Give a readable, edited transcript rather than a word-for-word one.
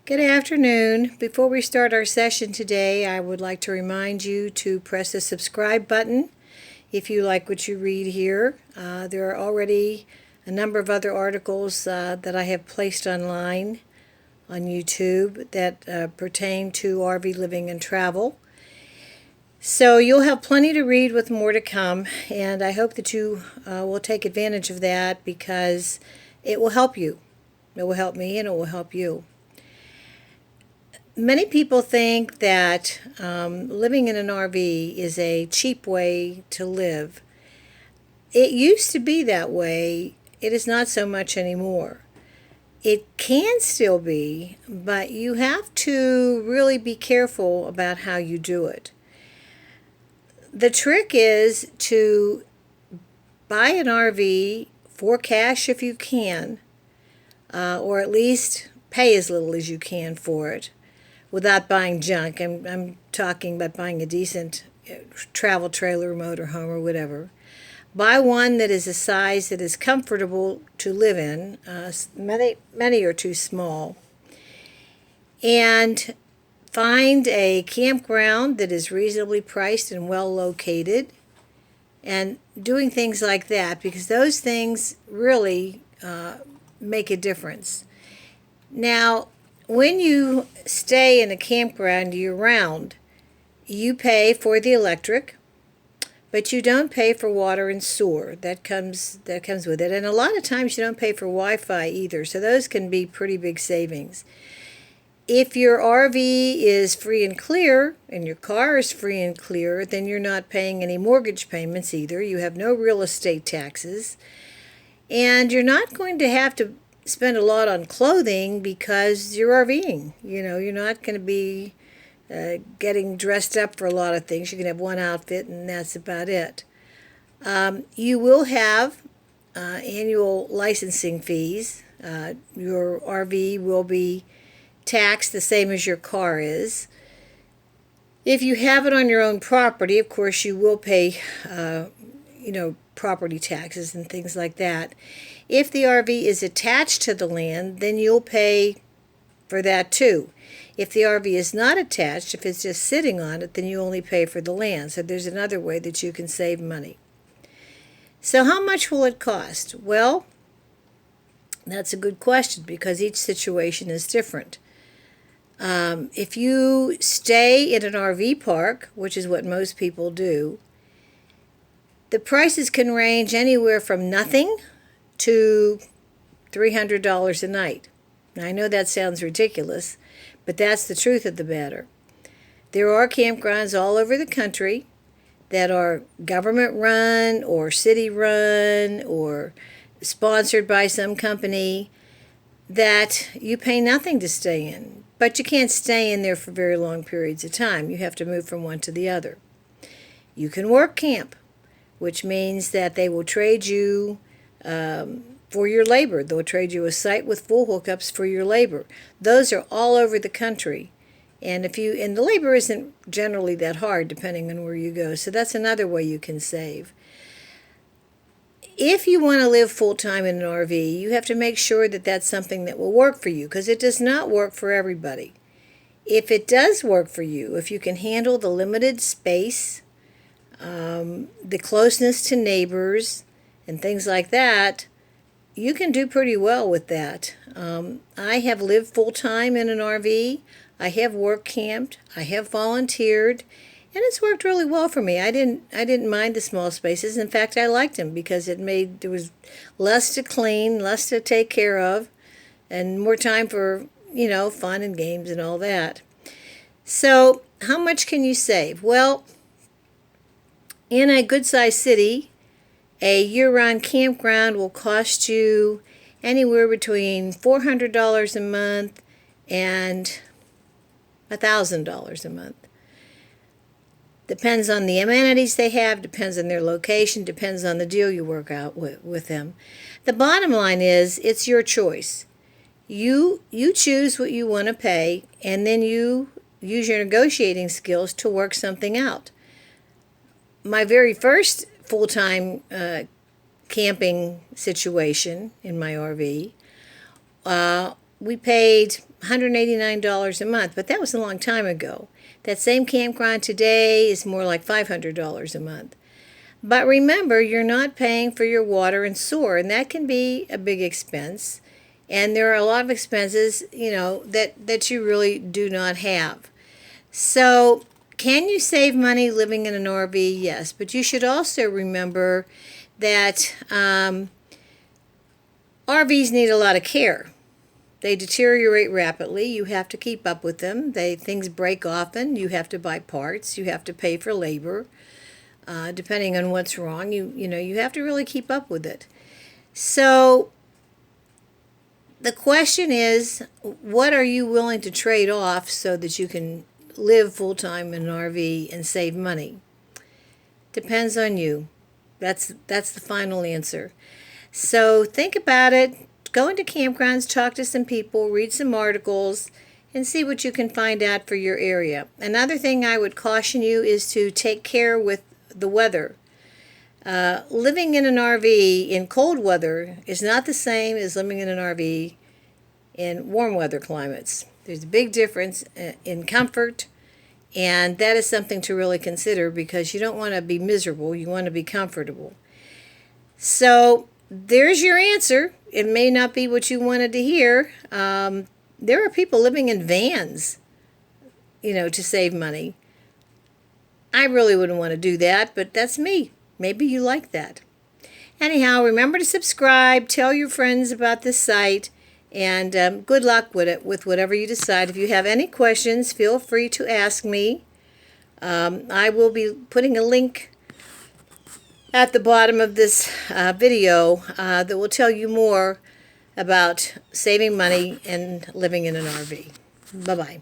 Good afternoon. Before we start our session today, I would like to remind you to press the subscribe button if you like what you read here. There are already a number of other articles that I have placed online on YouTube that pertain to RV living and travel. So you'll have plenty to read with more to come, and I hope that you will take advantage of that because it will help you. It will help me and it will help you. Many people think that living in an RV is a cheap way to live. It used to be that way. It is not so much anymore. It can still be, but you have to really be careful about how you do it. The trick is to buy an RV for cash if you can, or at least pay as little as you can for it without buying junk. I'm talking about buying a decent travel trailer, motorhome, or whatever. Buy one that is a size that is comfortable to live in. Many are too small. And find a campground that is reasonably priced and well located. And doing things like that, because those things really make a difference. Now, when you stay in a campground year-round, you pay for the electric, but you don't pay for water and sewer. That comes with it. And a lot of times you don't pay for Wi-Fi either, so those can be pretty big savings. If your RV is free and clear, and your car is free and clear, then you're not paying any mortgage payments either. You have no real estate taxes. And you're not going to have to spend a lot on clothing because you're RVing. You're not going to be getting dressed up for a lot of things. You can have one outfit and that's about it. You will have annual licensing fees. Your RV will be taxed the same as your car is. If you have it on your own property, of course, you will pay, property taxes and things like that. If the RV is attached to the land, then you'll pay for that too. If the RV is not attached, if it's just sitting on it, then you only pay for the land. So there's another way that you can save money. So how much will it cost? Well, that's a good question because each situation is different. If you stay in an RV park, which is what most people do, the prices can range anywhere from nothing to $300 a night. Now, I know that sounds ridiculous, but that's the truth of the matter. There are campgrounds all over the country that are government-run or city-run or sponsored by some company that you pay nothing to stay in. But you can't stay in there for very long periods of time. You have to move from one to the other. You can work camp, which means that they will trade you for your labor. They'll trade you a site with full hookups for your labor. Those are all over the country. And the labor isn't generally that hard depending on where you go. So that's another way you can save. If you want to live full-time in an RV, you have to make sure that that's something that will work for you, because it does not work for everybody. If it does work for you, if you can handle the limited space, the closeness to neighbors, and things like that, you can do pretty well with that. I have lived full-time in an RV. I have work camped. I have volunteered. And it's worked really well for me. I didn't mind the small spaces. In fact, I liked them because there was less to clean, less to take care of, and more time for, fun and games and all that. So, how much can you save? Well, in a good-sized city, a year-round campground will cost you anywhere between $400 a month and $1,000 a month. Depends on the amenities they have, depends on their location, depends on the deal you work out with them. The bottom line is, it's your choice. You choose what you want to pay, and then you use your negotiating skills to work something out. My very first full-time camping situation in my RV we paid $189 a month, but that was a long time ago. That same campground today is more like $500 a month. But remember, you're not paying for your water and sewer, and that can be a big expense. And there are a lot of expenses, that you really do not have. So, can you save money living in an RV? Yes, but you should also remember that RVs need a lot of care. They deteriorate rapidly. You have to keep up with them. Things break often. You have to buy parts. You have to pay for labor. Depending on what's wrong, you have to really keep up with it. So the question is, what are you willing to trade off so that you can live full-time in an RV and save money? Depends on you. That's the final answer. So think about it. Go into campgrounds, talk to some people, read some articles, and see what you can find out for your area. Another thing I would caution you is to take care with the weather. Living in an RV in cold weather is not the same as living in an RV in warm weather climates. There's a big difference in comfort, and that is something to really consider because you don't want to be miserable. You want to be comfortable. So there's your answer. It may not be what you wanted to hear. There are people living in vans, to save money. I really wouldn't want to do that, but that's me. Maybe you like that. Anyhow, remember to subscribe, tell your friends about this site, and good luck with it, with whatever you decide. If you have any questions, feel free to ask me. I will be putting a link at the bottom of this video that will tell you more about saving money and living in an RV. Bye-bye.